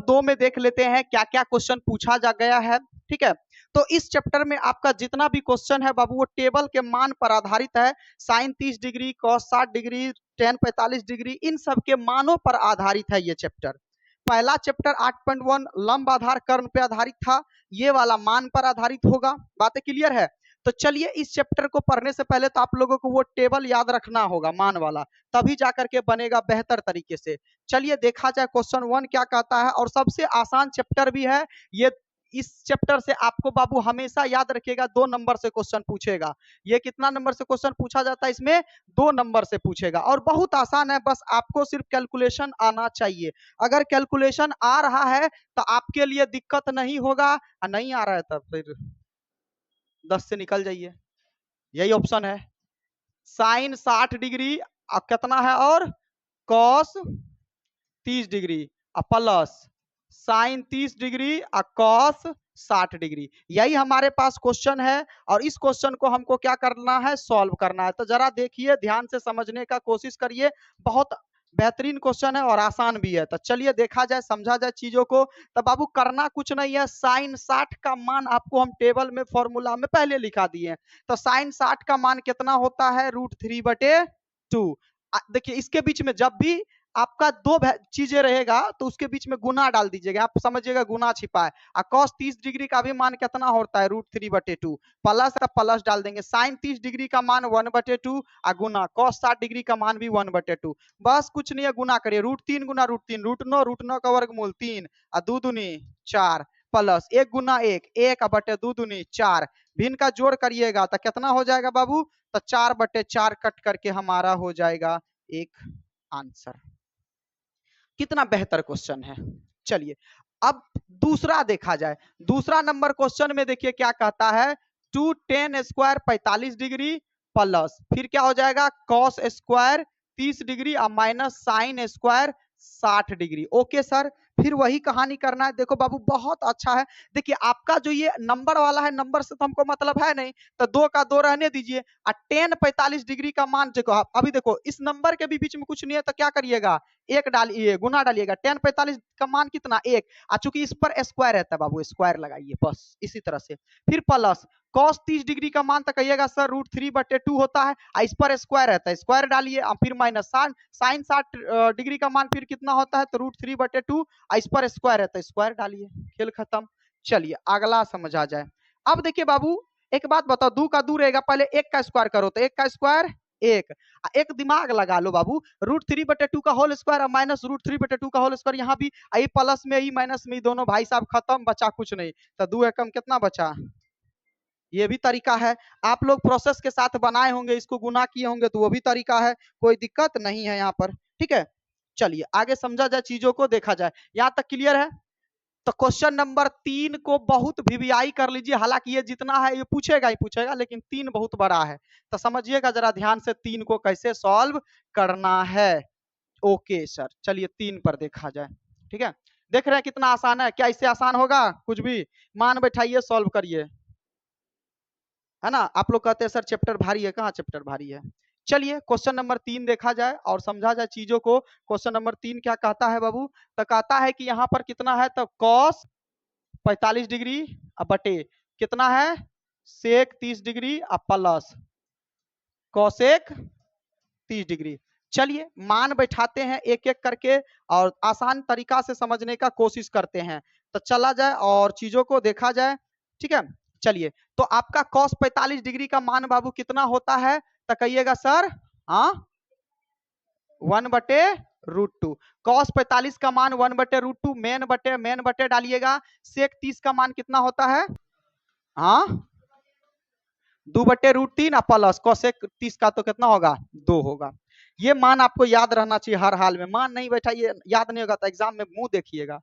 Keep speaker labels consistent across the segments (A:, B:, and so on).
A: 2 में देख लेते हैं क्या क्या क्वेश्चन पूछा जा गया है। ठीक है, तो इस चैप्टर में आपका जितना भी क्वेश्चन है बाबू वो टेबल के मान पर आधारित है। साइन 30 डिग्री, कॉस 60 डिग्री, टेन 45 डिग्री, इन सब के मानों पर आधारित है ये चैप्टर। पहला चैप्टर 8.1 लंब आधार कर्ण पे आधारित था, ये वाला मान पर आधारित होगा। बातें क्लियर है? तो चलिए इस चैप्टर को पढ़ने से पहले तो आप लोगों को वो टेबल याद रखना होगा मान वाला, तभी जाकर के बनेगा बेहतर तरीके से। चलिए देखा जाए क्वेश्चन 1 क्या कहता है, और सबसे आसान चैप्टर भी है ये। इस चैप्टर से आपको बाबू हमेशा याद रखिएगा 2 नंबर से क्वेश्चन पूछेगा। ये कितना नंबर से क्वेश्चन पूछा जाता है? इसमें 2 नंबर से पूछेगा, और बहुत आसान है, बस आपको सिर्फ कैलकुलेशन आना चाहिए। अगर कैलकुलेशन आ रहा है तो आपके लिए दिक्कत नहीं होगा, और नहीं आ रहा है तब फिर 10 से निकल जाइए, यही ऑप्शन है। साइन 60 डिग्री कितना है, और कॉस 30 डिग्री प्लस साइन 30 डिग्री कॉस 60 डिग्री, यही हमारे पास क्वेश्चन है। और इस क्वेश्चन को हमको क्या करना है? सॉल्व करना है। तो जरा देखिए, ध्यान से समझने का कोशिश करिए, बहुत बेहतरीन क्वेश्चन है और आसान भी है। तो चलिए देखा जाए, समझा जाए चीजों को। तो बाबू करना कुछ नहीं है, साइन 60 का मान आपको हम टेबल में फॉर्मूला में पहले लिखा दिए। तो साइन 60 का मान कितना होता है? √3/2। देखिए इसके बीच में जब भी आपका 2 चीजें रहेगा तो उसके बीच में गुना डाल दीजिएगा, आप समझिएगा गुना छिपा है। कॉस 30 डिग्री का भी मान कितना होता है? √3/2 प्लस का प्लस डाल देंगे। साइन 30 डिग्री का मान 1/2 गुना कॉस 60 डिग्री का मान भी 1/2। बस कुछ नहीं है, गुना करिए। √3 गुना √3 √9 का वर्गमूल 3 और 2 दूनी 4 प्लस 1 गुना 1 1/2 दूनी 4, भिन्न का जोड़ करिएगा तो कितना हो जाएगा बाबू? तो 4/4 कट करके हमारा हो जाएगा एक आंसर। कितना बेहतर क्वेश्चन है। चलिए अब दूसरा देखा जाए। दूसरा नंबर क्वेश्चन में देखिए क्या कहता है, 2 tan स्क्वायर 45 डिग्री प्लस फिर क्या हो जाएगा? कॉस स्क्वायर 30 डिग्री और minus sine square 60 degree. Okay sir, फिर वही कहानी करना है। देखो बाबू बहुत अच्छा है। देखिए आपका जो ये नंबर वाला है, नंबर से तो हमको मतलब है नहीं, तो 2 का 2 रहने दीजिए। और tan 45 डिग्री का मान देखो, अभी देखो इस नंबर के भी बीच में कुछ नहीं है तो क्या करिएगा? 1 डालिए, गुना डालिएगा। tan 45 का मान कितना? 1। चूंकि इस पर स्क्वायर रहता है बाबू, स्क्वायर लगाइए बस इसी तरह से। फिर प्लस cos 30 डिग्री का मान तो कहिएगा सर √3/2 होता है, इस पर स्क्वायर रहता है, स्क्वायर डालिए। फिर माइनस साइन 60 डिग्री का मान फिर कितना होता है? तो √3/2, इस पर स्क्वायर रहता है, स्क्वायर डालिए, खेल खत्म। चलिए अगला समझ आ जाए। अब देखिए बाबू एक बात बताओ, 2 का 2 रहेगा, पहले 1 का स्क्वायर करो तो 1 का स्क्वायर 1। एक दिमाग लगा लो बाबू, √3/2 का होल स्क्वायर और माइनस √3/2 का होल स्क्वायर, यहाँ भी आई प्लस में ही माइनस में ही, दोनों भाई साहब खत्म, बचा कुछ नहीं। तो 2 एकम कितना बचा? ये भी तरीका है, आप लोग प्रोसेस के साथ बनाए होंगे, इसको गुना किए होंगे तो वो भी तरीका है, कोई दिक्कत नहीं है यहाँ पर। ठीक है, चलिए आगे समझा जाए, चीजों को देखा जाए। यहाँ तक क्लियर है? तो क्वेश्चन नंबर 3 को बहुत वीवीआई कर लीजिए, हालांकि ये जितना है ये पूछेगा ही पूछेगा, लेकिन 3 बहुत बड़ा है, तो समझिएगा जरा ध्यान से 3 को कैसे सॉल्व करना है। ओके सर, चलिए 3 पर देखा जाए। ठीक है, देख रहे हैं कितना आसान है? क्या इससे आसान होगा कुछ भी? मान बैठाइए, सॉल्व करिए, है ना। आप लोग कहते हैं सर चैप्टर भारी है, कहाँ चैप्टर भारी है। चलिए क्वेश्चन नंबर 3 देखा जाए और समझा जाए चीजों को। क्वेश्चन नंबर 3 क्या कहता है बाबू? तो कहता है कि यहाँ पर कितना है? तो कॉस 45 डिग्री बटे कितना है? सेक 30 डिग्री प्लस कॉसेक 30 डिग्री। चलिए मान बैठाते हैं एक एक करके और आसान तरीका से समझने का कोशिश करते हैं। तो चला जाए और चीजों को देखा जाए। ठीक है, चलिए तो आपका cos 45 डिग्री का मान बाबू कितना होता है? तो कहिएगा सर 1/√2। cos 45 का मान 1/√2, मेन बटे डालिएगा। सेक 30 का मान कितना होता है? 2/√3 प्लस कोसेक 30 का तो कितना होगा? 2 होगा। ये मान आपको याद रहना चाहिए हर हाल में। मान नहीं बैठाइए, याद नहीं होगा तो एग्जाम में मुंह देखिएगा,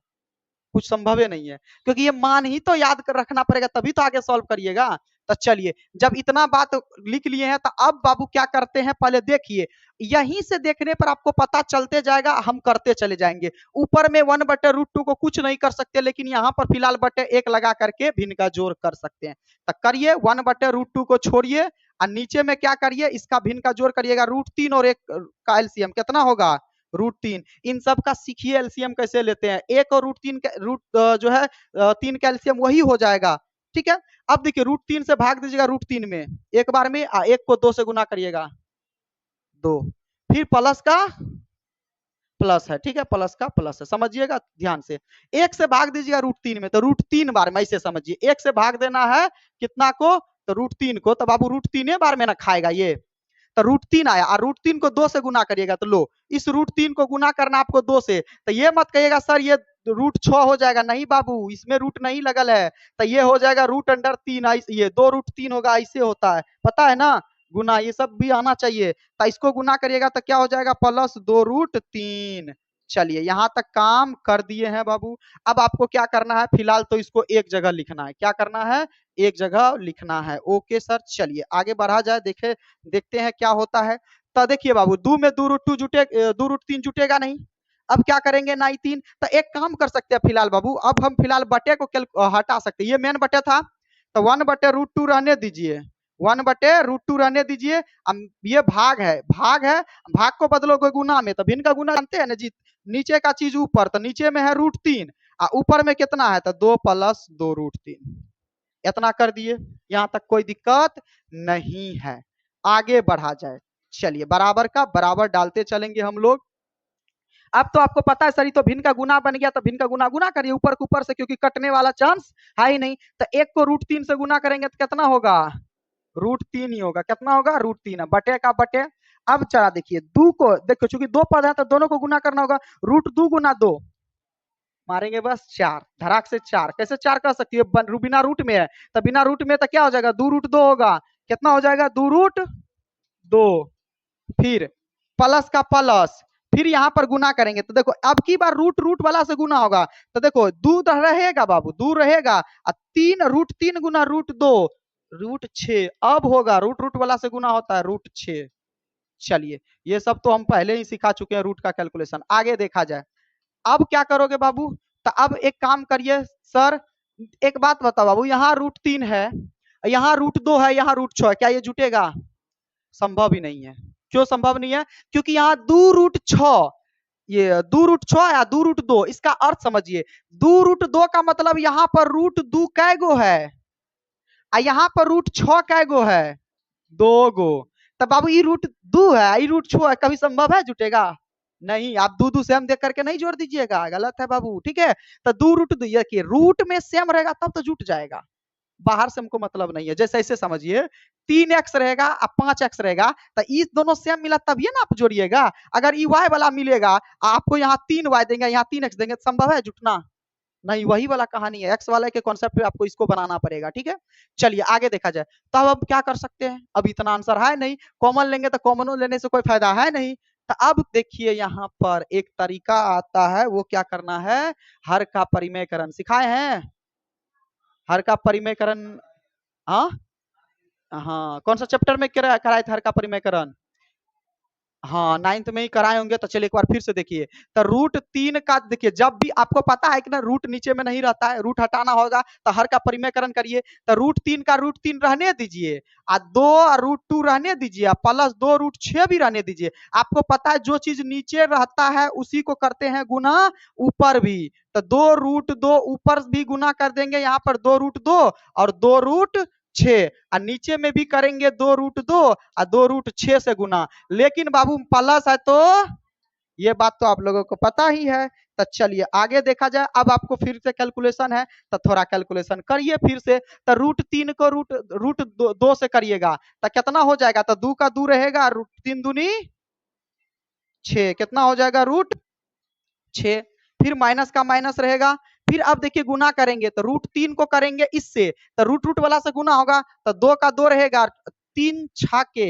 A: कुछ संभव ही नहीं है, क्योंकि ये मान ही तो याद कर रखना पड़ेगा, तभी तो आगे सॉल्व करिएगा। तो चलिए जब इतना बात लिख लिए हैं तो अब बाबू क्या करते हैं, पहले देखिए, यहीं से देखने पर आपको पता चलते जाएगा, हम करते चले जाएंगे। ऊपर में 1/√2 को कुछ नहीं कर सकते, लेकिन यहाँ पर फिलहाल बटे 1 लगा करके भिन्न का जोड़ कर सकते हैं। तो करिए, 1/√2 को छोड़िए और नीचे में क्या करिए, इसका भिन्न का जोड़ करिएगा। √3 और 1 का एलसीएम कितना होगा? √3। इन सब का सीखिए एलसीएम कैसे लेते हैं। 1 और √3 जो है 3 का एलसीएम वही हो जाएगा, ठीक है। अब देखिए √3 से भाग दीजिएगा √3 में एक बार में, 1 को 2 से गुना करिएगा 2, फिर प्लस का प्लस है, ठीक है, प्लस का प्लस है, समझिएगा ध्यान से। 1 से भाग दीजिएगा √3 में तो √3 बार में, ऐसे समझिए 1 से भाग देना है कितना को, तो √3 को, तो बाबू √3 बार में ना खाएगा ये, तो √3 आया और √3 को 2 से गुना करिएगा तो लो, इस √3 को गुना करना आपको 2 से, तो ये मत कहिएगा सर ये √6 हो जाएगा, नहीं बाबू इसमें रूट नहीं लगल है, तो ये हो जाएगा √3, ये 2√3 होगा, ऐसे होता है, पता है ना, गुना ये सब भी आना चाहिए। तो इसको गुना करिएगा तो क्या हो जाएगा, +2√3। चलिए यहाँ तक काम कर दिए हैं बाबू। अब आपको क्या करना है, फिलहाल तो इसको एक जगह लिखना है, क्या करना है, एक जगह लिखना है। ओके सर, चलिए आगे बढ़ा जाए, देखते हैं क्या होता है। तो देखिए बाबू, 2 में 2√2 जुटे, 2√3 जुटेगा नहीं। अब क्या करेंगे, 9 तो एक काम कर सकते हैं फिलहाल बाबू, अब हम फिलहाल बटे को हटा सकते हैं, ये मेन बटे था तो 1/√2 रहने दीजिए, 1/√2 रहने दीजिए। ये भाग को बदलोगे गुना में तो भिन्न का गुना जानते हैं ना जी, नीचे का चीज ऊपर, तो नीचे में है √3 और ऊपर में कितना है, तो 2 + 2√3, इतना कर दिए, यहाँ तक कोई दिक्कत नहीं है। आगे बढ़ा जाए, चलिए बराबर का बराबर डालते चलेंगे हम लोग। अब तो आपको पता है सर, तो भिन्न का गुना बन गया, तो भिन्न का गुना गुना करिए ऊपर के ऊपर से, क्योंकि कटने वाला चांस है ही नहीं। तो 1 को √3 से गुना करेंगे तो कितना होगा, √3 ही होगा, कितना होगा, √3 बटे का बटे। अब चला देखिए, 2 को देखो, चूंकि 2 पद है तो दोनों को गुना करना होगा, √2 गुना 2 मारेंगे बस 4, धड़ाक से 4, कैसे 4 कर सकती है, बिना रूट में है, तो बिना रूट में तो क्या हो जाएगा, 2√2 होगा, कितना हो जाएगा, 2√2, फिर प्लस का प्लस, फिर यहाँ पर गुना करेंगे तो देखो अब की बार रूट रूट वाला से गुना होगा, तो देखो 2 रहेगा बाबू, 2 रहेगा, 3 √3 गुना √2 √6, अब होगा रूट रूट वाला से गुना होता है √6। चलिए ये सब तो हम पहले ही सिखा चुके हैं रूट का कैलकुलेशन, आगे देखा जाए। अब क्या करोगे बाबू, तो अब एक काम करिए सर, एक बात बताओ बाबू, यहाँ √3 है, यहाँ √2 है, यहाँ √6 है, क्या ये जुटेगा, संभव ही नहीं है। क्यों संभव नहीं है, क्योंकि यहाँ 2√6, ये 2√6 या 2√2, इसका अर्थ समझिए, 2√2 का मतलब यहाँ पर √2 कै गो है, यहाँ पर √6 कै गो है, 2 गो। तब बाबू ये √2 है, ये √6 है, कभी संभव है जुटेगा, नहीं। आप 2 सेम देख करके नहीं जोड़ दीजिएगा, गलत है बाबू, ठीक है। तो 2√2 ये रूट में सेम रहेगा तब तो जुट जाएगा, बाहर से हमको मतलब नहीं है। जैसे ऐसे समझिए, 3x रहेगा और 5x रहेगा, तो ये दोनों सेम मिला तभी ना आप जोड़िएगा। अगर ये y वाला मिलेगा, आपको यहाँ 3y देंगे, यहाँ 3x देंगे, संभव है जुटना, नहीं। वही वाला कहानी है, x वाले के कॉन्सेप्ट पे आपको इसको बनाना पड़ेगा, ठीक है। चलिए आगे देखा जाए, तो अब क्या कर सकते हैं, अब इतना आंसर है नहीं, कॉमन लेंगे तो कॉमन लेने से कोई फायदा है नहीं। तो अब देखिए यहाँ पर एक तरीका आता है, वो क्या करना है, हर का परिमेयकरण सिखाए हैं, हर का परिमेयकरण, हाँ हाँ, कौन सा चैप्टर में कराए थे हर का परिमेयकरण, हाँ 9th में ही कराए होंगे। तो चलिए एक बार फिर से देखिए, तो √3 का देखिए, जब भी आपको पता है कि ना रूट नीचे में नहीं रहता है, रूट हटाना होगा, तो हर का परिमेयकरण करिए, तो √3 का √3 रहने दीजिए, और 2 और √2 रहने दीजिए, प्लस 2√6 भी रहने दीजिए। आपको पता है जो चीज नीचे रहता है उसी को करते हैं गुना ऊपर भी, तो 2√2 ऊपर भी गुना कर देंगे, यहाँ पर 2√2 और 2√6, और नीचे में भी करेंगे 2√2 और 2√6 से गुना। लेकिन बाबू प्लस है तो ये बात तो आप लोगों को पता ही है। तो चलिए आगे देखा जाए, अब आपको फिर से कैलकुलेशन है, तो थोड़ा कैलकुलेशन करिए फिर से। तो √3 को √2 से करिएगा तो कितना हो जाएगा, तो 2 का 2 रहेगा, √3 दूनी 6, कितना हो जाएगा, √6, फिर माइनस का माइनस रहेगा, फिर अब देखिए गुना करेंगे तो √3 को करेंगे इससे, तो रूट रूट वाला से गुना होगा, तो 2 का 2 रहेगा, 3 छाके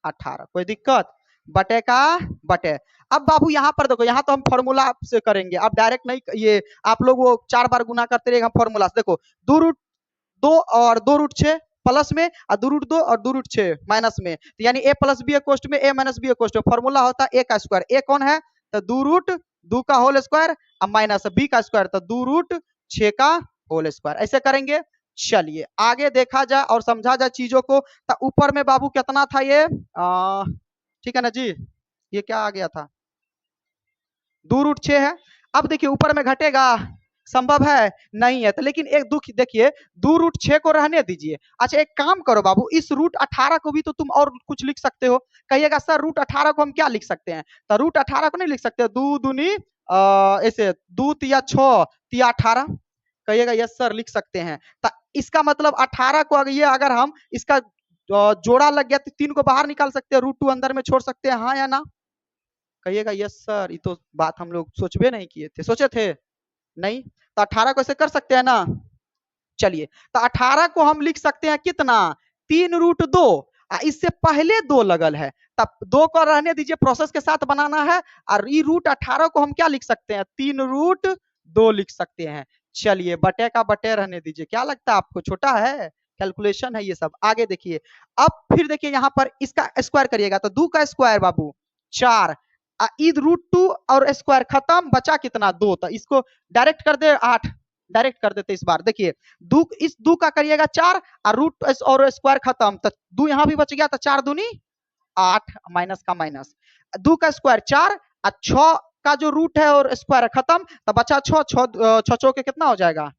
A: 18, कोई दिक्कत, बटे का बटे। अब बाबू यहाँ पर देखो, यहाँ तो हम फॉर्मूला से करेंगे, अब डायरेक्ट नहीं, ये आप लोग वो 4 बार गुना करते रहेगा, हम फॉर्मूला से देखो, 2√2 और 2√6 प्लस में, और 2√2 और 2√6 माइनस में, तो यानी a + b कोष्ट में a - b कोष्ट में, फॉर्मूला होता है a का स्क्वायर, a कौन है, तो 2√2 का होल स्क्वायर और माइनस b का स्क्वायर, तो 2√6 का होल स्क्वायर, ऐसे करेंगे। चलिए आगे देखा जाए और समझा जाए चीजों को। तो ऊपर में बाबू कितना था ये, ठीक है ना जी, ये क्या आ गया था, 2 रूट 6 है। अब देखिए ऊपर में घटेगा, संभव है नहीं है। तो लेकिन एक दुख देखिए, 2 रूट 6 को रहने दीजिए। अच्छा एक काम करो बाबू, इस रूट 18 को भी तो तुम और कुछ लिख सकते हो। कहिएगा सर रूट 18 को हम क्या लिख सकते हैं, तो रूट 18 को नहीं लिख सकते, 2 दूनी ऐसे 2 तिया 6 तिया 18, कहिएगा यस सर लिख सकते हैं। तो इसका मतलब 18 को अगर ये अगर हम इसका जोड़ा लग गया तो 3 को बाहर निकाल सकते हैं, रूट 2 अंदर में छोड़ सकते हैं, हाँ या ना? कहिएगा यस सर, ये तो बात हम लोग सोचबे नहीं किए थे, सोचे थे नहीं। तो 18 को ऐसे कर सकते हैं ना। चलिए तो 18 को हम लिख सकते हैं कितना, 3 रूट 2, इससे पहले 2 लगल है, तब 2 को रहने दीजिए, प्रोसेस के साथ बनाना है। और ये रूट 18 को हम क्या लिख सकते हैं, 3 रूट 2 लिख सकते हैं। चलिए बटे का बटे रहने दीजिए, क्या लगता है आपको, छोटा है, कैलकुलेशन है ये सब। आगे देखिए, अब फिर देखिए यहाँ पर इसका स्क्वायर करिएगा तो 2 का स्क्वायर बाबू 4, ईद रूट 2 और स्क्वायर खत्म, बचा कितना 2, तो इसको डायरेक्ट कर दे 8, डायरेक्ट कर देते इस बार। देखिए दो, इस 2 का करिएगा 4 और रूट और स्क्वायर खत्म, तो 2 यहाँ भी बच गया, तो 4 दूनी 8, माइनस का माइनस, 2 का स्क्वायर 4 और 6 का जो रूट है और स्क्वायर खत्म, तो बचा 6, 6 के कितना हो जाएगा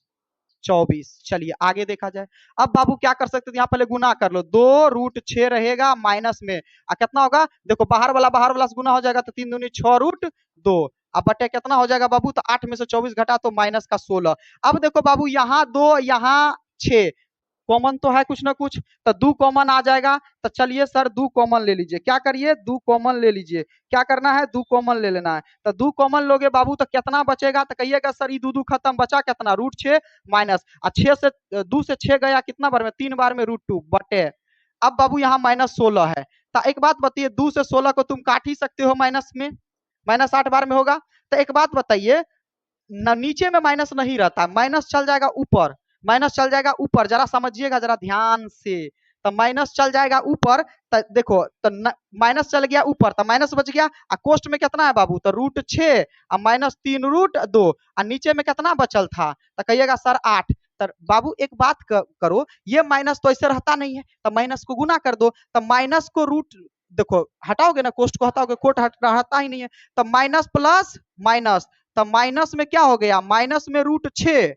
A: 24। चलिए आगे देखा जाए। अब बाबू क्या कर सकते थे, यहाँ पहले गुना कर लो, 2 रूट 6 रहेगा माइनस में, कितना होगा, देखो बाहर वाला से गुना हो जाएगा, तो 3 दूनी 6 रूट 2, अब बटे कितना हो जाएगा बाबू, तो 8 में से 24 घटा तो माइनस का 16। अब देखो बाबू यहाँ 2 यहाँ 6 कॉमन तो है कुछ ना कुछ, तो 2 कॉमन आ जाएगा। तो चलिए सर 2 कॉमन ले लीजिए, क्या करिए 2 कॉमन ले लीजिए, क्या करना है 2 कॉमन ले लेना है। तो 2 कॉमन लोगे बाबू तो कितना बचेगा, तो कहिएगा सर ये 2 खत्म, बचा कितना रूट 6 माइनस, 6 से 2 से 6 गया कितना बार में, 3 बार में रूट 2 बटे। अब बाबू यहाँ माइनस 16 है, तो एक बात बताइए 2 से 16 को तुम काट ही सकते हो माइनस में, माइनस 8 बार में होगा। तो एक बात बताइए, नीचे में माइनस नहीं रहता, माइनस चल जाएगा ऊपर, माइनस चल जाएगा ऊपर, जरा समझिएगा जरा ध्यान से। तो माइनस चल जाएगा ऊपर, तो देखो तो माइनस चल गया ऊपर, तो माइनस बच गया, और कोष्ट में कितना है बाबू, तो रूट 6 और माइनस 3 रूट 2, और नीचे में कितना बचल था, तो कहिएगा सर 8। तो बाबू एक बात करो, ये माइनस तो ऐसे रहता नहीं है, तो माइनस को गुना कर दो, तो माइनस को रूट देखो हटाओगे ना, कोष्ट को हटाओगे, कोट हटता ही नहीं है, तो माइनस प्लस माइनस, तो माइनस में क्या हो गया, माइनस में रूट 6,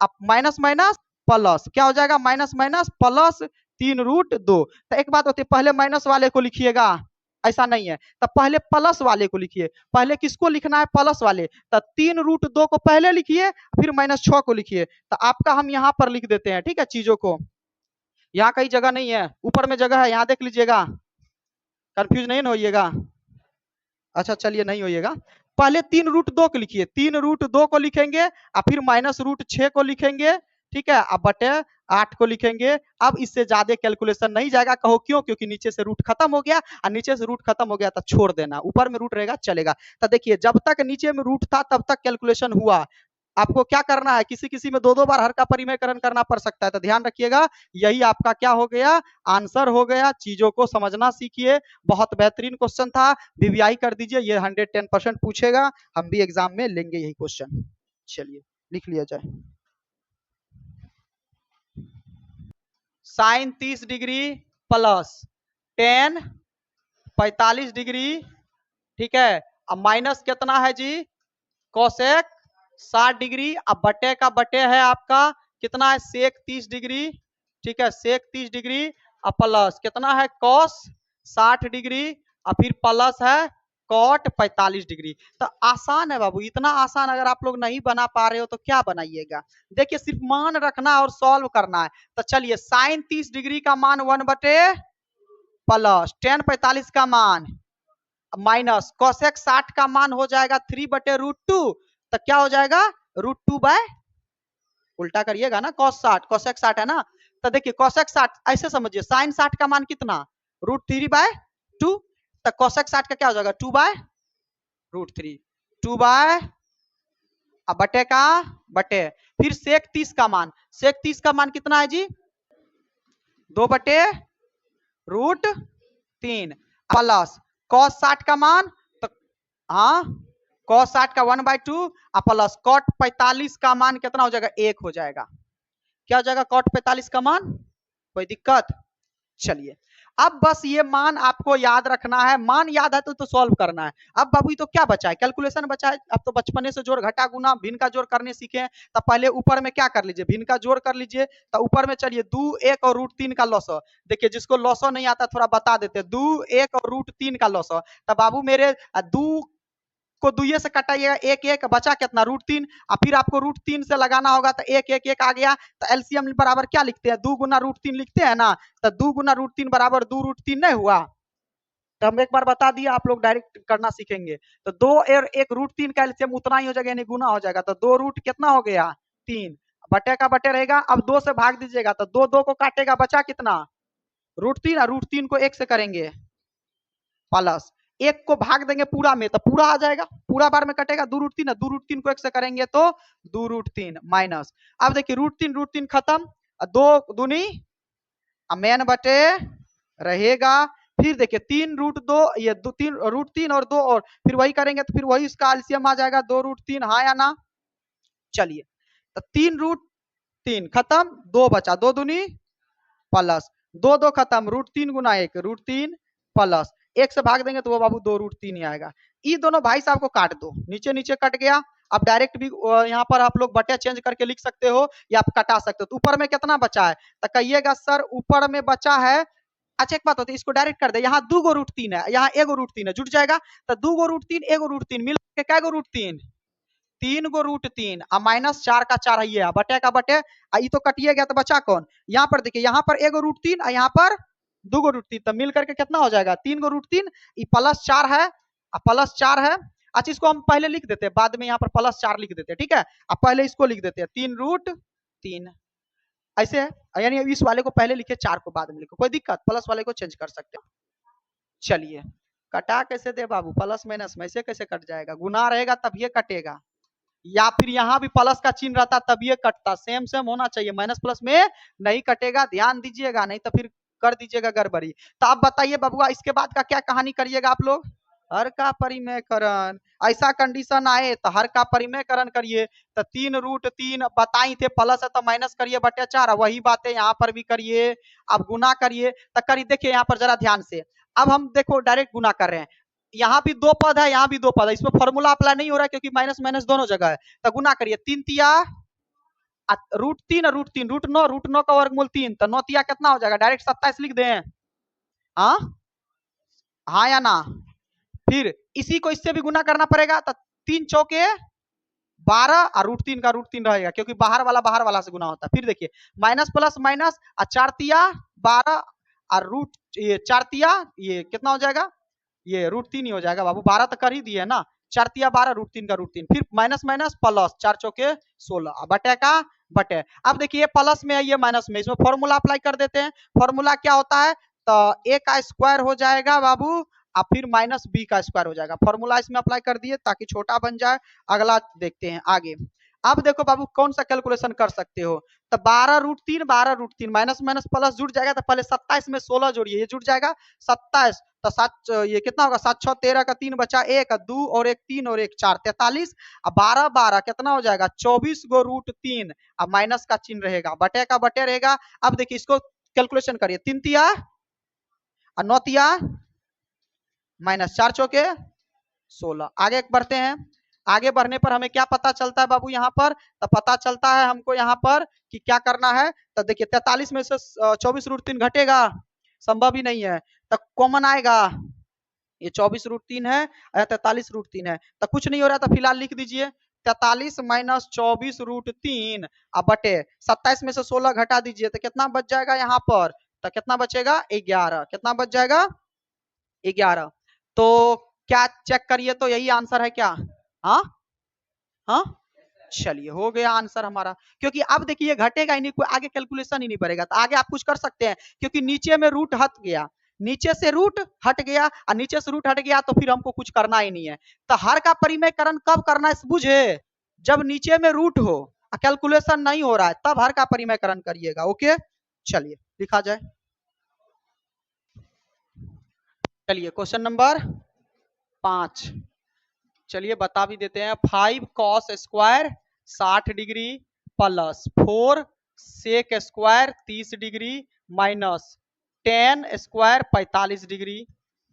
A: अब माइनस माइनस प्लस क्या हो जाएगा, माइनस माइनस प्लस 3 रूट 2। तो एक बात होती है, पहले माइनस वाले को लिखिएगा, ऐसा नहीं है, तो पहले प्लस वाले को लिखिए, पहले किसको लिखना है, प्लस वाले, तो 3 रूट 2 को पहले लिखिए, फिर माइनस 6 को लिखिए। तो आपका हम यहाँ पर लिख देते हैं, ठीक है, चीजों को, यहाँ कहीं जगह नहीं है, ऊपर में जगह है, यहाँ देख लीजिएगा, कंफ्यूज नहीं होइएगा। अच्छा चलिए नहीं होइएगा, पहले 3 रूट 2 को लिखिए, 3 रूट 2 को लिखेंगे और फिर माइनस रूट 6 को लिखेंगे, ठीक है, अब बटे 8 को लिखेंगे। अब इससे ज्यादा कैलकुलेशन नहीं जाएगा, कहो क्यों, क्योंकि नीचे से रूट खत्म हो गया, और नीचे से रूट खत्म हो गया तो छोड़ देना, ऊपर में रूट रहेगा चलेगा। तो देखिए जब तक नीचे में रूट था तब तक कैलकुलेशन हुआ, आपको क्या करना है, किसी किसी में 2-2 बार हर का परिमेयकरण करना पड़ सकता है, तो ध्यान रखिएगा, यही आपका क्या हो गया, आंसर हो गया। चीजों को समझना सीखिए, बहुत बेहतरीन क्वेश्चन था, वीवीआई कर दीजिए, ये 110% पूछेगा, हम भी एग्जाम में लेंगे यही क्वेश्चन। चलिए लिख लिया जाए, sine 30 degree plus tan 45 degree, ठीक है, अब माइनस कितना है जी, कोसेक 60 डिग्री, अब बटे का बटे है आपका कितना है, सेक 30 डिग्री, ठीक है, सेक 30 डिग्री, अब प्लस कितना है, कॉस 60 डिग्री, और फिर प्लस है कॉट 45 डिग्री। तो आसान है बाबू, इतना आसान अगर आप लोग नहीं बना पा रहे हो तो क्या बनाइएगा, देखिए सिर्फ मान रखना और सॉल्व करना है। तो चलिए साइन 30 डिग्री का मान 1 बटे प्लस टेन 45 का मान माइनस कोसेक 60 का मान हो जाएगा 3 बटे रूट 2, तो क्या हो जाएगा रूट 2 बाय, उल्टा करिएगा ना, कॉस 60 कोसेक 60 है ना, तो देखिए कोसेक 60 ऐसे समझिए, साइन 60 का मान कितना रूट 3 बाय 2, तो कोसेक 60 का क्या हो जाएगा 2 बाय रूट 3, 2 बाय, अब बटे का बटे, फिर सेक 30 का मान, सेक 30 का मान कितना है जी 2 बटे रूट 3 प्लस कॉस 60 का मान, तो हाँ कॉस 60 का 1/2 प्लस कॉट 45 का मान कितना हो जाएगा 1 हो जाएगा, क्या हो जाएगा कॉट 45 का मान, कोई दिक्कत। चलिए अब बस ये मान आपको याद रखना है, मान याद है तो सॉल्व करना है। अब बाबू तो क्या बचा है, कैलकुलेशन बचा है। अब तो बचपने से जोड़ घटा गुना भिन्न का जोड़ करने सीखे हैं, तो पहले ऊपर में क्या कर लीजिए, भिन्न का जोड़ कर लीजिए। तो ऊपर में चलिए 2 1 और √3 का लॉसो, देखिए जिसको लॉसो नहीं आता थोड़ा बता देते, 2 1 और √3 का लॉसो। तो बाबू मेरे 2 को दुइये से कटाइएगा, एक एक बचा कितना √3, और फिर आपको √3 से लगाना होगा, तो एक एक एक आ गया। तो एलसीएम बराबर क्या लिखते हैं, 2 गुना √3 लिखते हैं ना। तो 2 गुना √3 बराबर 2 √3 नहीं हुआ। तो हम एक बार बता दिया, आप लोग डायरेक्ट करना सीखेंगे। तो 2 और 1 √3 का एलसीएम उतना ही हो जाएगा, यानी गुना हो जाएगा। तो 2 रूट कितना हो गया 3, बटे का बटे रहेगा। अब 2 से भाग दीजिएगा, तो 2 2 को काटेगा, बचा कितना √3, और √3 को 1 से करेंगे प्लस, 1 को भाग देंगे पूरा में तो पूरा आ जाएगा, पूरा बार में कटेगा 2 √3, 2 √3 को 1 से करेंगे तो 2 √3 माइनस। अब देखिए √3 खत्म, 2 दूनी मेन बटे रहेगा। फिर देखिए 3 √2, ये 3 √3 और 2 और फिर वही करेंगे, तो फिर वही इसका एलसीएम आ जाएगा 2 √3, हाँ या ना। चलिए, तो 3 √3 खत्म, 2 बचा, 2 दूनी प्लस 2 2 खत्म, √3 गुना 1 √3 प्लस 1 से भाग देंगे तो वो बाबू 2 √3 ही आएगा। ये दोनों भाई साहब को काट दो, नीचे नीचे कट गया। अब डायरेक्ट भी यहाँ पर आप लोग बटे चेंज करके लिख सकते हो, या आप कटा सकते हो। तो ऊपर में कितना बचा है, तो कहिएगा सर ऊपर में बचा है। अच्छा एक बात होती है, इसको डायरेक्ट कर दे, यहाँ 2 गो √3 है, यहाँ 1 √3 है, जुट जाएगा। तो 2 गो √3 1 √3 मिल के क्या गो √3, 3 गो √3 और माइनस 4 का 4 है, बटे का बटे, ये तो कटिए गया, तो बचा कौन। यहाँ पर देखिए, यहाँ पर 1 गो √3 और यहाँ पर 2 गो √3, तो मिल करके कितना हो जाएगा 3 गो √3, ये प्लस 4 है, प्लस 4 है। अच्छा इसको हम पहले लिख देते हैं, बाद में यहाँ पर प्लस 4 लिख देते हैं, ठीक है। अब पहले इसको लिख देते हैं 3 √3 ऐसे है, यानी इस वाले को पहले लिखे, 4 को बाद में लिखो, कोई दिक्कत, प्लस वाले को चेंज कर सकते हैं। चलिए, कटा कैसे दे बाबू, प्लस माइनस में ऐसे कैसे कट जाएगा, गुना रहेगा तब ये कटेगा, या फिर यहाँ भी प्लस का चिन्ह रहता तब ये कटता, सेम सेम होना चाहिए, माइनस प्लस में नहीं कटेगा, ध्यान दीजिएगा, नहीं तो फिर कर दीजिएगा गड़बड़ी। तो आप बताइए बबुआ, इसके बाद का क्या कहानी करिएगा आप लोग, हर का परिमेयकरण। ऐसा कंडीशन आए तो हर का परिमेयकरण करिए। तो 3 √3 बताई थे, प्लस है तो माइनस करिए बटे 4, वही बातें यहाँ पर भी करिए। अब गुना करिए, तो करिए, देखिए यहाँ पर जरा ध्यान से। अब हम देखो डायरेक्ट गुना कर रहे हैं, यहाँ भी 2 पद है, यहाँ भी 2 पद है, इसमें फॉर्मूला अप्लाई नहीं हो रहा है क्योंकि माइनस माइनस दोनों जगह है। तो गुना करिए, 3 तिया √3 √3 √9 का वर्गमूल 3, तो 9 तिया कितना हो जाएगा, डायरेक्ट 27 लिख दें, हाँ हाँ या ना। फिर इसी को इससे भी गुना करना पड़ेगा, तो 3 चौके 12 और √3 का √3 रहेगा, क्योंकि बाहर वाला से गुना होता है। फिर देखिए माइनस प्लस माइनस, और 4 तिया 12 और ये 4 तिया ये कितना हो जाएगा, ये √3 ही हो जाएगा बाबू, 12 तो कर ही दिए ना, 4 तिया 12 √3 का √3, फिर माइनस माइनस प्लस, 4 चौके 16 बटे का बटे। अब देखिए प्लस में है, ये माइनस में, इसमें फॉर्मूला अप्लाई कर देते हैं। फॉर्मूला क्या होता है, तो a का स्क्वायर हो जाएगा बाबू, और फिर माइनस b का स्क्वायर हो जाएगा। फॉर्मूला इसमें अप्लाई कर दिए ताकि छोटा बन जाए। अगला देखते हैं आगे। अब देखो बाबू कौन सा कैलकुलेशन कर सकते हो, तो 12 √3 माइनस माइनस प्लस जुड़ जाएगा, तो पहले 27 में 16 जोड़िए, ये जुड़ जाएगा 27, तो 7 ये कितना होगा, 7 6 13 का 3 बचा 1, 2 और 1 3 और 1 4 43, अब 12 12 कितना हो जाएगा 24 गो √3, अब माइनस का चिन्ह रहेगा, बटे का बटे रहेगा। अब देखिए इसको कैलकुलेशन करिए, 3 तिया और 9 तिया माइनस 4 चौके 16। आगे बढ़ते हैं, आगे बढ़ने पर हमें क्या पता चलता है बाबू, यहाँ पर तो पता चलता है हमको यहाँ पर कि क्या करना है। तो देखिए 43 में से 24 √3 घटेगा, संभव ही नहीं है, तो कॉमन आएगा, ये 24 √3 है, 43 √3 है, तो कुछ नहीं हो रहा, तो फिलहाल लिख दीजिए 43 माइनस 24 √3 अब बटे 27 में से 16 घटा दीजिए, तो कितना बच जाएगा यहाँ पर, तो कितना बचेगा 11, कितना बच जाएगा 11। तो क्या चेक करिए, तो यही आंसर है क्या, हाँ हाँ, चलिए हो गया आंसर हमारा। क्योंकि अब देखिए घटेगा ही नहीं, कोई आगे कैलकुलेशन ही नहीं पड़ेगा, तो आगे आप कुछ कर सकते हैं, क्योंकि नीचे में रूट हट गया, नीचे से रूट हट गया, और नीचे से रूट हट गया तो फिर हमको कुछ करना ही नहीं है। तो हर का परिमेयकरण कब करना है बुझे, जब नीचे में रूट हो, कैलकुलेशन नहीं हो रहा है, तब हर का परिमेयकरण करिएगा। ओके, चलिए लिखा जाए। चलिए क्वेश्चन नंबर 5, चलिए बता भी देते हैं। 5 cos square 60 degree plus 4 sec square 30 degree minus tan square 45 degree,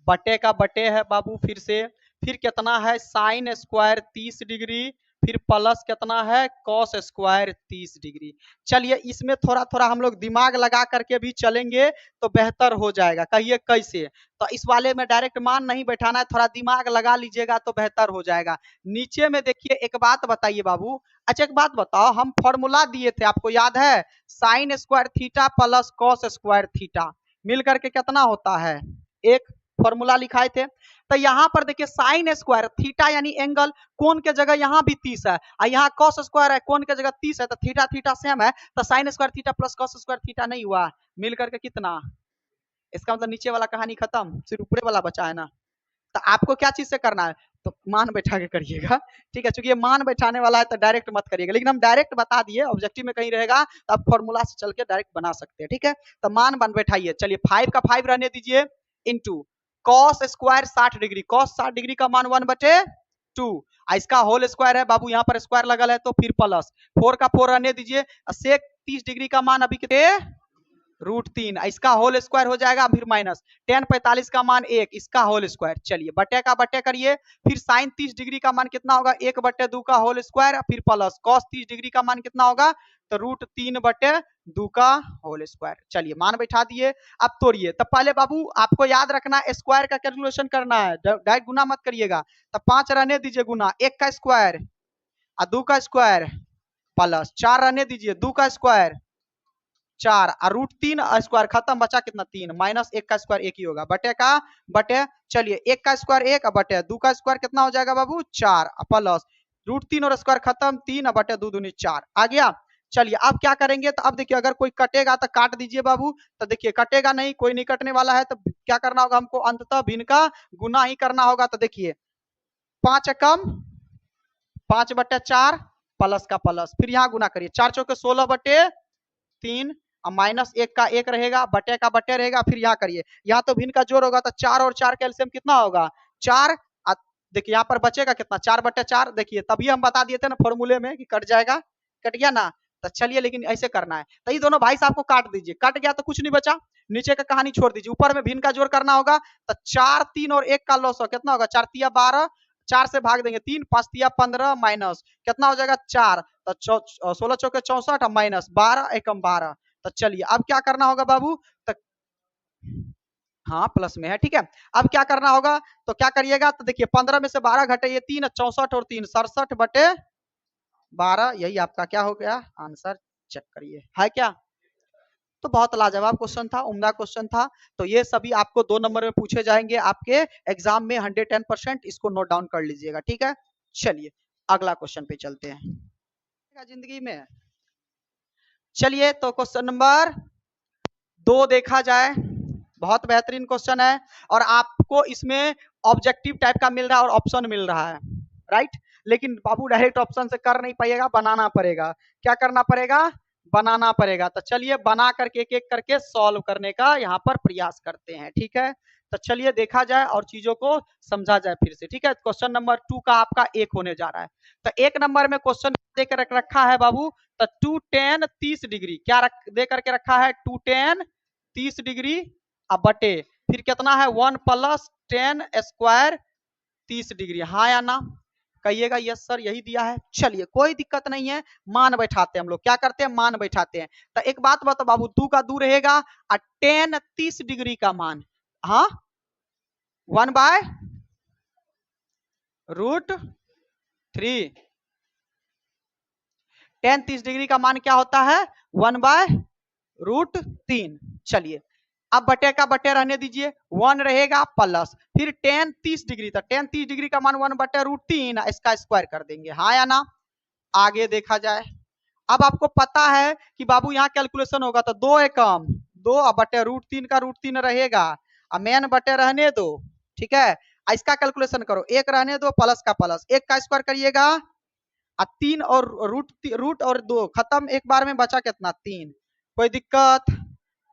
A: बटे का बटे है बाबू फिर से, फिर कितना है साइन स्क्वायर 30 डिग्री, फिर प्लस कितना है कॉस स्क्वायर 30 डिग्री। चलिए इसमें थोड़ा थोड़ा हम लोग दिमाग लगा करके भी चलेंगे तो बेहतर हो जाएगा। कहिए कैसे? तो इस वाले में डायरेक्ट मान नहीं बैठाना है, थोड़ा दिमाग लगा लीजिएगा तो बेहतर हो जाएगा। नीचे में देखिए एक बात बताइए बाबू, अच्छा एक बात बताओ, हम फॉर्मूला दिए थे आपको याद है, sine square theta plus cos square theta मिल करके कितना होता है, एक फॉर्मूला लिखाए थे। तो यहाँ पर देखिए साइन स्क्वायर थीटा यानी एंगल, कोण के जगह यहाँ भी 30 है और यहाँ कॉस स्क्वायर है, कोण के जगह 30 है, तो थीटा थीटा सेम है, तो sign square theta plus cos square theta नहीं हुआ, मिल करके कितना, इसका मतलब नीचे वाला कहानी खत्म, सिर्फ ऊपरे वाला बचा है ना। तो आपको क्या चीज से करना है, तो मान बैठा के करिएगा, ठीक है, चूंकि ये मान बैठाने वाला है तो डायरेक्ट मत करिएगा, लेकिन हम डायरेक्ट बता दिए, ऑब्जेक्टिव में कहीं रहेगा तो आप फॉर्मूला से चल के डायरेक्ट बना सकते हैं, ठीक है। तो मान बन बैठाइए, चलिए 5 का 5 रहने दीजिए, into cos square 60 degree, cos 60 degree का मान 1/2, इसका होल स्क्वायर है बाबू, यहाँ पर स्क्वायर लगल है तो फिर प्लस 4 का 4 रहने दीजिए, सेक 30 डिग्री का मान अभी कितने √3, इसका होल स्क्वायर हो जाएगा, फिर माइनस टेन 45 का मान 1, इसका होल स्क्वायर, चलिए बटे का बटे करिए, फिर साइन 30 डिग्री का मान कितना होगा 1/2 का होल स्क्वायर, फिर प्लस कॉस 30 डिग्री का मान कितना होगा तो √3/2 का होल स्क्वायर। चलिए मान बैठा दिए, अब तोड़िए। तब पहले बाबू आपको याद रखना है स्क्वायर का कैलकुलेशन करना है, डायरेक्ट गुना मत करिएगा। तब 5 रहने दीजिए गुना, 1 का स्क्वायर और 2 का स्क्वायर प्लस 4 रहने दीजिए, 2 का स्क्वायर 4 और √3 स्क्वायर खत्म, बचा कितना 3, माइनस 1 का स्क्वायर 1 ही होगा, बटे का बटे, चलिए 1 का स्क्वायर 1 बटे 2 का स्क्वायर कितना हो जाएगा बाबू 4 प्लस √3 और स्क्वायर खत्म 3 बटे 2 दूनी 4 आ गया। चलिए अब क्या करेंगे, तो अब देखिए अगर कोई कटेगा तो काट दीजिए बाबू, तो देखिए कटेगा नहीं, कोई नहीं कटने वाला है, तो क्या करना होगा हमको अंततः भिन्न का गुना ही करना होगा। तो देखिए 5 कम 5/4 प्लस का प्लस, फिर यहाँ गुना करिए, 4 चौके 16/3 और माइनस 1 का 1 रहेगा, बटे का बटे रहेगा, फिर यहाँ करिए, यहाँ तो भिन्न का जोड़ होगा तो 4 और 4 का एलसीएम कितना होगा 4, देखिए यहाँ पर बचेगा कितना 4/4, देखिए तभी हम बता दिए थे ना फॉर्मूले में कि कट जाएगा, कट गया ना। तो चलिए लेकिन ऐसे करना है, तो ये दोनों भाई साहब को काट दीजिए, कट गया तो कुछ नहीं बचा, नीचे का कहानी छोड़ दीजिए, ऊपर में भिन्न का जोड़ करना होगा, तो 4 3 और 1 का लॉस हो कितना होगा 4 तिया 12, 4 से भाग देंगे 3 5 तिया 15 माइनस कितना हो जाएगा 4, तो 16 चौके 64 माइनस 12 एकम 12। तो चलिए अब क्या करना होगा बाबू, तो हाँ प्लस में है, ठीक है। अब क्या करना होगा, तो क्या करिएगा, तो देखिए 15 में से 12 घटाइए 3 64 और 3 67/12, यही आपका क्या हो गया आंसर, चेक करिए है क्या। तो बहुत लाजवाब क्वेश्चन था, उम्दा क्वेश्चन था। तो ये सभी आपको 2 नंबर में पूछे जाएंगे आपके एग्जाम में 110%, इसको नोट डाउन कर लीजिएगा, ठीक है। चलिए अगला क्वेश्चन पे चलते हैं जिंदगी में। चलिए तो क्वेश्चन नंबर 2 देखा जाए, बहुत बेहतरीन क्वेश्चन है और आपको इसमें ऑब्जेक्टिव टाइप का मिल रहा है और ऑप्शन मिल रहा है, राइट। लेकिन बाबू डायरेक्ट ऑप्शन से कर नहीं पाइएगा, बनाना पड़ेगा, क्या करना पड़ेगा बनाना पड़ेगा। तो चलिए बना करके एक एक करके सॉल्व करने का यहाँ पर प्रयास करते हैं, ठीक है। तो चलिए देखा जाए और चीजों को समझा जाए फिर से, ठीक है। क्वेश्चन नंबर 2 का आपका 1 होने जा रहा है। तो 1 नंबर में क्वेश्चन देकर रखा है बाबू, तो 2 10 30 डिग्री क्या दे करके रखा है 2 10 30 डिग्री अब बटे, फिर कितना है 1 + 10 स्क्वायर 30 डिग्री, हाँ या ना कहिएगा, यस सर यही दिया है। चलिए कोई दिक्कत नहीं है, मान बैठाते हैं हम लोग, क्या करते हैं मान बैठाते हैं। तो एक बात बताओ बाबू, 2 का 2 रहेगा और 10 30 डिग्री का मान, हाँ 1/√3, 10 30 डिग्री का मान क्या होता है 1/√3। चलिए अब बटे का बटे रहने दीजिए, 1 रहेगा प्लस फिर 10 30 डिग्री, तो 10 30 डिग्री का मान 1/√3, इसका स्क्वायर कर देंगे, हाँ या ना। आगे देखा जाए, अब आपको पता है कि बाबू यहाँ कैलकुलेशन होगा, तो 2 एकम 2 बटे √3 का √3 रहेगा, मेन बटे रहने दो, ठीक है। इसका कैलकुलेशन करो, 1 रहने दो प्लस का प्लस, 1 का स्क्वायर करिएगा 3 और रूट और 2 खत्म, एक बार में बचा कितना 3, कोई दिक्कत।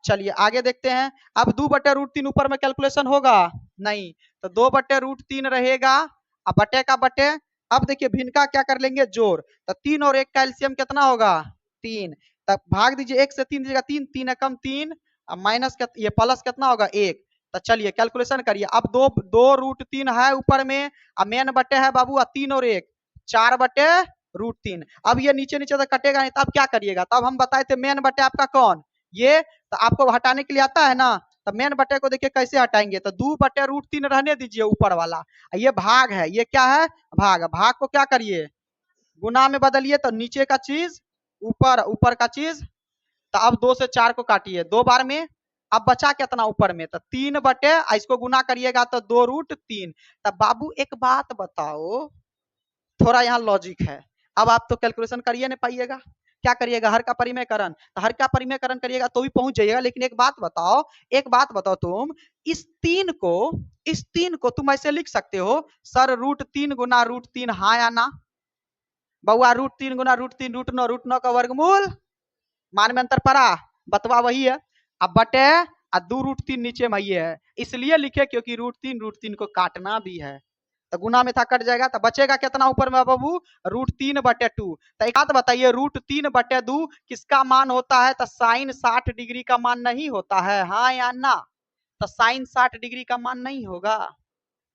A: चलिए आगे देखते हैं, अब 2/√3 ऊपर में कैलकुलेशन होगा नहीं, तो 2/√3 रहेगा, अब बटे का बटे, अब देखिए भिन्न का क्या कर लेंगे जोड़, तो 3 और 1 का एलसीएम कितना होगा 3, तब भाग दीजिए 1 से 3 दीजिएगा 3 3 एकम 3 अब माइनस ये प्लस कितना होगा 1। तो चलिए कैलकुलेशन करिए। अब दो दो रूट 3 है ऊपर में, अब मेन बटे है बाबू 3 और 1 4 बटे रूट 3। अब ये नीचे नीचे तो कटेगा नहीं, तब क्या करिएगा, तब हम बताए थे मेन बटे आपका कौन ये, तो आपको हटाने के लिए आता है ना, तो मेन बटे को देखिए कैसे हटाएंगे, तो 2 बटे रूट 3 रहने दीजिए ऊपर वाला, ये भाग है, ये क्या है भाग, भाग को क्या करिए गुना में बदलिए, तो नीचे का चीज ऊपर, ऊपर का चीज, तो अब 2 से 4 को काटिए 2 बार में, अब बचा कितना ऊपर में, तो 3 बटे, इसको गुना करिएगा तो 2 रूट 3। तब बाबू एक बात बताओ, थोड़ा यहाँ लॉजिक है, अब आप तो कैलकुलेशन करिए नहीं पाइएगा, क्या करिएगा हर का परिमेयकरण, तो हर का परिमेयकरण करिएगा तो भी पहुंच जाइएगा, लेकिन एक बात बताओ, एक बात बताओ तुम, इस तीन को तुम ऐसे लिख सकते हो सर रूट 3 गुना रूट 3, हाँ या ना बउआ, रूट 3 गुना रूट 3 रूट 9 का वर्गमूल, मान में अंतर पड़ा, बतवा वही है, अब बटे 2 रूट 3 नीचे में ये है, इसलिए लिखे क्योंकि रूट 3 को काटना भी है, तो गुना में था कट जाएगा, तो बचेगा कितना ऊपर में बाबू रूट 3 बटे 2। तो एक बात बताइए रूट 3 बटे 2 किसका मान होता है, तो साइन 60 डिग्री का मान नहीं होता है, हाँ या ना, तो साइन 60 डिग्री का मान नहीं होगा,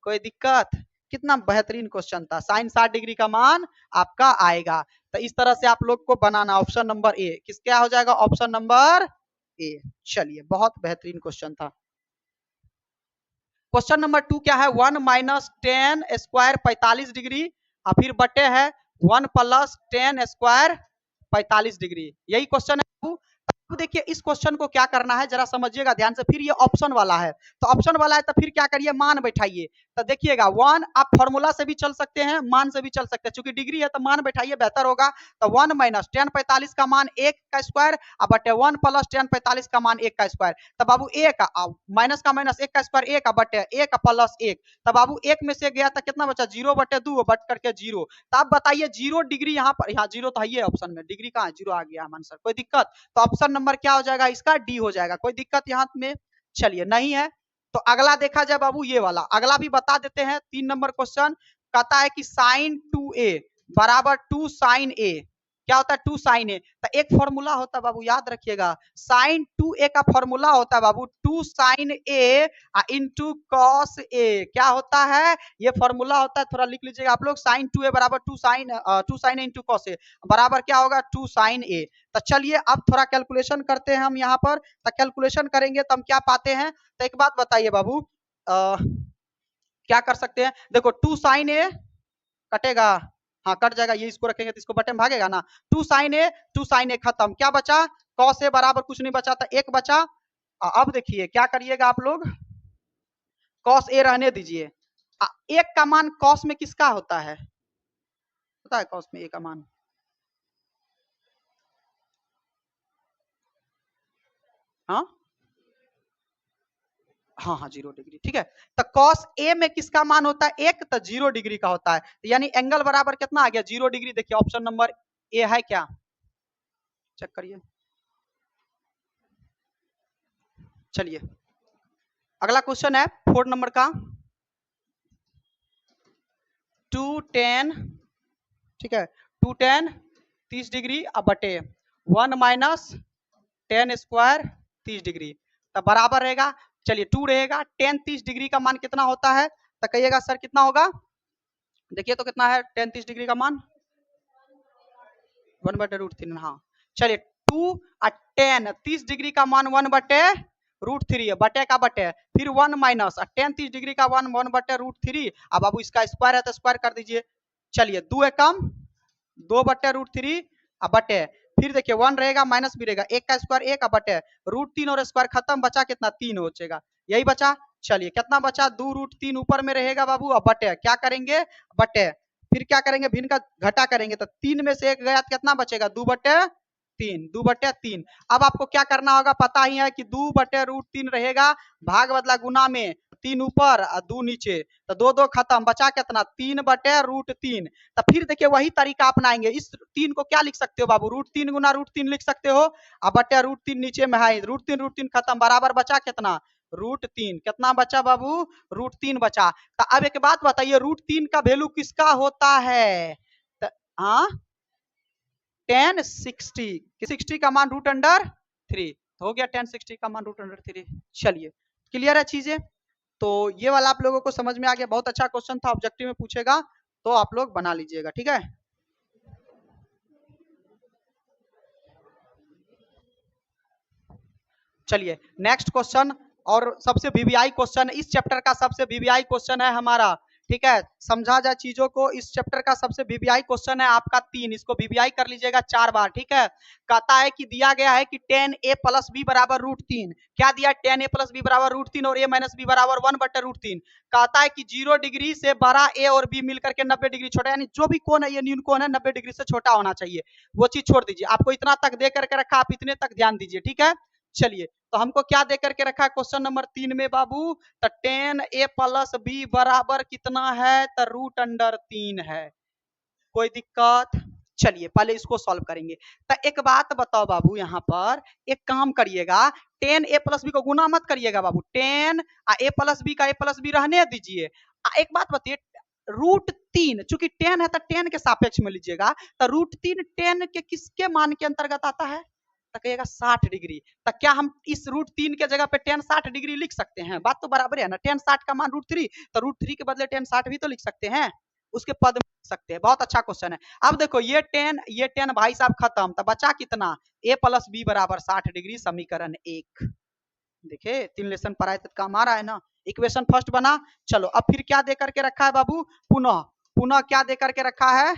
A: कोई दिक्कत, कितना बेहतरीन क्वेश्चन था, साइन 60 डिग्री का मान आपका आएगा। तो इस तरह से आप लोग को बनाना, ऑप्शन नंबर ए किस क्या हो जाएगा, ऑप्शन नंबर ए। चलिए बहुत बेहतरीन क्वेश्चन था। क्वेश्चन नंबर 2 क्या है, 1 माइनस 10 स्क्वायर 45 डिग्री और फिर बटे है 1 प्लस 10 स्क्वायर 45 डिग्री, यही क्वेश्चन है। अब देखिए इस क्वेश्चन को क्या करना है जरा समझिएगा ध्यान से, फिर ये ऑप्शन वाला है, तो ऑप्शन वाला है तो फिर क्या करिए मान बैठाइए, तो देखिएगा 1 आप फॉर्मूला से भी चल सकते हैं, मान से भी चल सकते हैं, चूंकि डिग्री है तो मान बैठाइए बेहतर होगा, तो 1 माइनस 10 45 का मान 1 का स्क्वायर और बटे 1 प्लस 10 45 का मान 1 का स्क्वायर, तो बाबू 1 माइनस का माइनस 1 का स्क्वायर 1 बटे 1 प्लस 1, तो बाबू 1 में से गया तो कितना बचा 0 बटे 2 बट करके 0, तो आप बताइए 0 डिग्री यहाँ पर, यहाँ 0 तो है ये ऑप्शन में, डिग्री कहाँ 0 आ गया आंसर, कोई दिक्कत, तो ऑप्शन नंबर क्या हो जाएगा इसका डी हो जाएगा, कोई दिक्कत यहाँ में, चलिए नहीं है। तो अगला देखा जाए बाबू ये वाला, अगला भी बता देते हैं, 3 नंबर क्वेश्चन कहता है कि साइन 2a बराबर 2 साइन a, क्या होता है 2 साइन ए, तो एक फॉर्मूला होता है बाबू याद रखिएगा, साइन 2a का फॉर्मूला होता है बाबू 2 sign A into cos A, क्या होता है ये फॉर्मूला होता है, थोड़ा लिख लीजिएगा आप लोग, साइन 2a बराबर 2 साइन इंटू कॉस ए बराबर क्या होगा 2 साइन ए। तो चलिए अब थोड़ा कैलकुलेशन करते हैं हम यहाँ पर, तो कैलकुलेशन करेंगे तो हम क्या पाते हैं, तो एक बात बताइए बाबू क्या कर सकते हैं, देखो 2 साइन ए कटेगा, हाँ कट जाएगा, ये इसको रखेंगे तो इसको बटे में भागेगा ना, 2 साइन ए खत्म, क्या बचा कॉस ए बराबर कुछ नहीं बचा, तो 1 बचा। अब देखिए क्या करिएगा आप लोग, कॉस ए रहने दीजिए, 1 का मान कॉस में किसका होता है, पता है कॉस में ए का मान, हाँ हाँ हाँ 0 डिग्री, ठीक है, तो कॉस ए में किसका मान होता है 1, तो 0 डिग्री का होता है, तो यानी एंगल बराबर कितना आ गया 0 डिग्री, देखिए ऑप्शन नंबर ए है क्या, चेक करिए। चलिए अगला क्वेश्चन है 4 नंबर का, 2tan, ठीक है 2tan 30 डिग्री अब बटे 1 माइनस 10 स्क्वायर 30 डिग्री, तब बराबर रहेगा, चलिए 2 रहेगा, tan 30 डिग्री का मान कितना होता है, तो कहिएगा सर कितना होगा, देखिए तो कितना है tan 30 डिग्री का मान 1 बटे रूट 3, हाँ चलिए 2 और tan 30 डिग्री का मान 1 बटे रूट 3 है, बटे का बटे, फिर 1 माइनस tan 30 डिग्री का 1 बटे रूट 3, अब बाबू इसका स्क्वायर है तो स्क्वायर कर दीजिए, चलिए 2 एकम 2 बटे रूट 3 अब बटे, फिर देखिए 1 रहेगा माइनस भी रहेगा, 1 का स्क्वायर 1 बटे रूट 3 और स्क्वायर खत्म, बचा कितना 3 हो जाएगा, यही बचा, चलिए कितना बचा 2 रूट 3 ऊपर में रहेगा बाबू, अब बटे क्या करेंगे बटे, फिर क्या करेंगे भिन्न का घटा करेंगे, तो 3 में से 1 गया तो कितना बचेगा 2 बटे 3, 2 बटे 3। अब आपको क्या करना होगा पता ही है कि 2 बटे रूट 3 रहेगा, भाग बदला गुना में 3 ऊपर और 2 नीचे, तो 2 2 खत्म, बचा कितना 3 बटे रूट 3, तो फिर देखिए वही तरीका अपनाएंगे, इस 3 को क्या लिख सकते हो बाबू रूट 3 गुना रूट 3 लिख सकते हो, अब बटे रूट 3 नीचे में है, रूट 3 खत्म, बराबर बचा कितना रूट 3, कितना बचा बाबू रूट 3 बचा। तो अब एक बात बताइए रूट 3 का वैल्यू किसका होता है, हाँ tan 60 का मान रूट अंडर 3, तो हो गया tan 60 का मान √3। चलिए क्लियर है चीजें। तो ये वाला आप लोगों को समझ में आ गया। बहुत अच्छा क्वेश्चन था, ऑब्जेक्टिव में पूछेगा तो आप लोग बना लीजिएगा, ठीक है। चलिए नेक्स्ट क्वेश्चन, और सबसे वीवीआई क्वेश्चन, इस चैप्टर का सबसे वीवीआई क्वेश्चन है हमारा, ठीक है। समझा जाए चीजों को, इस चैप्टर का सबसे वीवीआई क्वेश्चन है आपका 3, इसको वीवीआई कर लीजिएगा 4 बार, ठीक है। कहता है कि दिया गया है कि tan a प्लस बी बराबर √3, क्या दिया, tan a प्लस बी बराबर √3 और a माइनस बी बराबर 1/√3। कहता है कि 0 डिग्री से बड़ा a और b मिलकर के 90 डिग्री छोटा, यानी जो भी कोण है ये न्यून कोण है 90 डिग्री से छोटा होना चाहिए, वो चीज छोड़ दीजिए। आपको इतना तक दे करके रखा, आप इतने तक ध्यान दीजिए, ठीक है। चलिए तो हमको क्या दे करके रखा है क्वेश्चन नंबर 3 में बाबू, तो tan a प्लस बी बराबर कितना है, तो √3 है। कोई दिक्कत? चलिए पहले इसको सॉल्व करेंगे। तो एक बात बताओ बाबू, यहाँ पर एक काम करिएगा, tan a प्लस बी को गुना मत करिएगा बाबू, tan a प्लस बी का a प्लस बी रहने दीजिए। एक बात बताइए, √3 चूंकि tan है तो tan के सापेक्ष में लीजिएगा, तो √3 tan के किसके मान के अंतर्गत आता है, तो कहिएगा 60 डिग्री। तो क्या हम इस √3 के जगह पे tan 60 डिग्री लिख सकते हैं? बात तो बराबर है ना, tan 60 का मान √3, तो √3 के बदले tan 60 भी तो लिख सकते हैं, उसके पद में लिख सकते हैं। बहुत अच्छा क्वेश्चन है। अब देखो ये tan भाई साहब खत्म, तो बचा कितना, a प्लस बी बराबर 60 डिग्री, समीकरण 1। देखिए 3 लेसन पर आए तक काम आ रहा है ना। इक्वेशन फर्स्ट बना। चलो अब फिर क्या दे करके रखा है बाबू, पुनः पुनः क्या दे करके रखा है,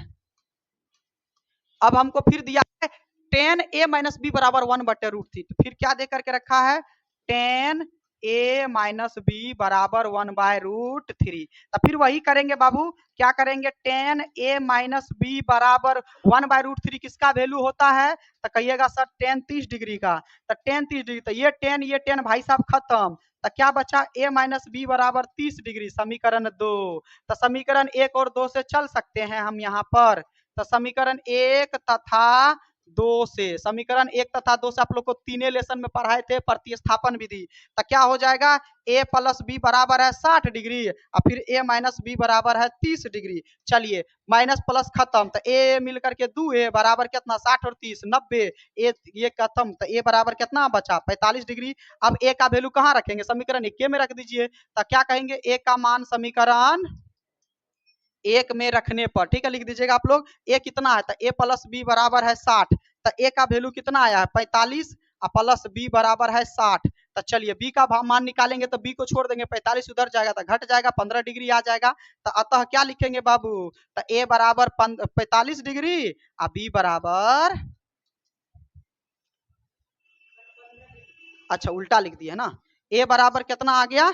A: अब हमको फिर दिया है tan a माइनस बी बराबर 1/√3, तो फिर क्या दे करके रखा है, tan a माइनस बी बराबर 1/√3। तो फिर वही करेंगे बाबू, क्या करेंगे, tan a माइनस बी बराबर 1/√3 किसका वैल्यू होता है, तो कहिएगा सर tan 30 डिग्री का। तो tan 30 डिग्री, तो ये tan भाई साहब खत्म, तो क्या बचा, a माइनस बी बराबर 30 डिग्री, समीकरण 2। तो समीकरण 1 और 2 से चल सकते हैं हम यहाँ पर। तो समीकरण 1 तथा 2 से, समीकरण 1 तथा 2 से आप लोग को तीनों लेसन में पढ़ाए थे प्रतिस्थापन विधि। तो क्या हो जाएगा, a प्लस बी बराबर है 60 डिग्री और फिर a माइनस बी बराबर है 30 डिग्री। चलिए माइनस प्लस खत्म, तो a मिल करके 2a बराबर कितना, 60 और 30 90, ये खत्म, तो a बराबर कितना बचा, 45 डिग्री। अब a का वैल्यू कहाँ रखेंगे, समीकरण 1 में रख दीजिए। तो क्या कहेंगे, a का मान समीकरण 1 में रखने पर, ठीक है, लिख दीजिएगा आप लोग। a कितना है, तो a प्लस बी बराबर है 60, तो a का वैल्यू कितना आया है 45 और प्लस b बराबर है 60। तो चलिए b का मान निकालेंगे, तो b को छोड़ देंगे, 45 उधर जाएगा तो घट जाएगा, 15 डिग्री आ जाएगा। तो अतः क्या लिखेंगे बाबू, तो a बराबर 45 डिग्री और b बराबर, अच्छा उल्टा लिख दिया ना, a बराबर कितना आ गया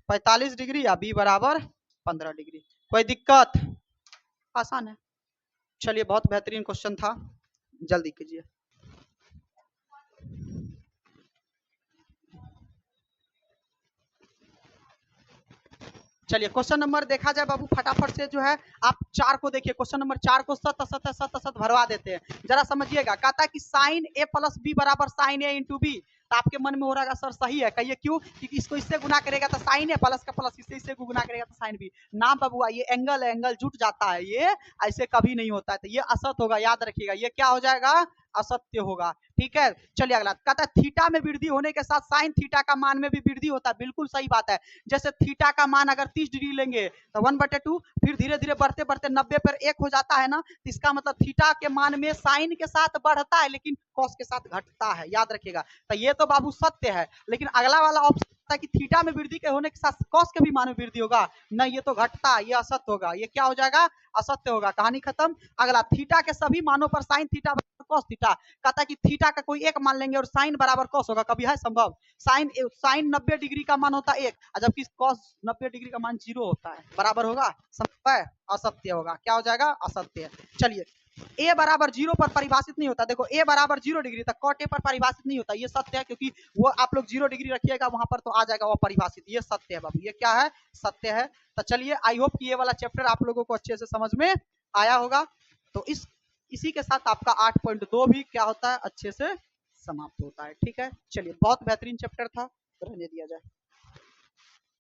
A: 45 डिग्री या b बराबर 15 डिग्री। कोई दिक्कत? आसान है। चलिए बहुत बेहतरीन क्वेश्चन था, जल्दी कीजिए। चलिए क्वेश्चन नंबर देखा जाए बाबू, फटाफट से जो है आप 4 को देखिए, क्वेश्चन नंबर 4 को सत सत सत सत भरवा देते हैं, जरा समझिएगा। कहता है कि साइन a प्लस बी बराबर साइन a इंटू बी। तो आपके मन में हो रहा है सर सही है, कहिए क्यों, क्योंकि इसको इससे गुना करेगा तो साइन ए, प्लस का प्लस इससे गुना करेगा तो साइन बी। ना बाबू ये एंगल है, एंगल जुट जाता है, ये ऐसे कभी नहीं होता है, तो ये असत होगा, याद रखिएगा, ये क्या हो जाएगा, असत्य होगा, ठीक है। चलिए अगला कहता है थीटा में वृद्धि होने के साथ साइन थीटा का मान में भी वृद्धि होता है। बिल्कुल सही बात है। जैसे थीटा का मान अगर 30 डिग्री लेंगे तो 1/2, फिर धीरे धीरे बढ़ते बढ़ते 90 पर 1 हो जाता है ना, तो इसका मतलब थीटा के मान में साइन के साथ बढ़ता है लेकिन कॉस के साथ घटता है, याद रखिएगा। तो ये तो बाबू सत्य है, लेकिन अगला वाला ऑप्शन है कि थीटा में वृद्धि के होने के साथ कॉस के भी मान में वृद्धि होगा, नहीं ये तो घटता है, ये असत्य होगा, ये क्या हो जाएगा, असत्य होगा। कहानी खत्म। अगला थीटा के सभी मानों पर साइन थीटा कॉस थीटा, कहता है कि थीटा का कोई एक मान लेंगे और साइन बराबर कॉस होगा, कभी है संभव, साइन 90 डिग्री का मान होता है 1 और जबकि कॉस 90 डिग्री का मान 0 होता है, बराबर होगा, संभव है, असत्य होगा, क्या हो जाएगा, असत्य। चलिए a बराबर 0 पर परिभाषित नहीं होता, देखो a बराबर 0 डिग्री तक कॉट a पर परिभाषित नहीं होता, ये सत्य है, क्योंकि वो आप लोग 0 डिग्री रखिएगा वहां पर तो आ जाएगा वो परिभाषित, ये सत्य है बाबू, ये क्या है, सत्य है। तो चलिए आई होप कि ये वाला चैप्टर आप लोगों को अच्छे से समझ में आया होगा। तो इसी के साथ आपका 8.2 भी क्या होता है, अच्छे से समाप्त होता है, ठीक है। चलिए बहुत बेहतरीन चैप्टर था, रहने दिया जाए।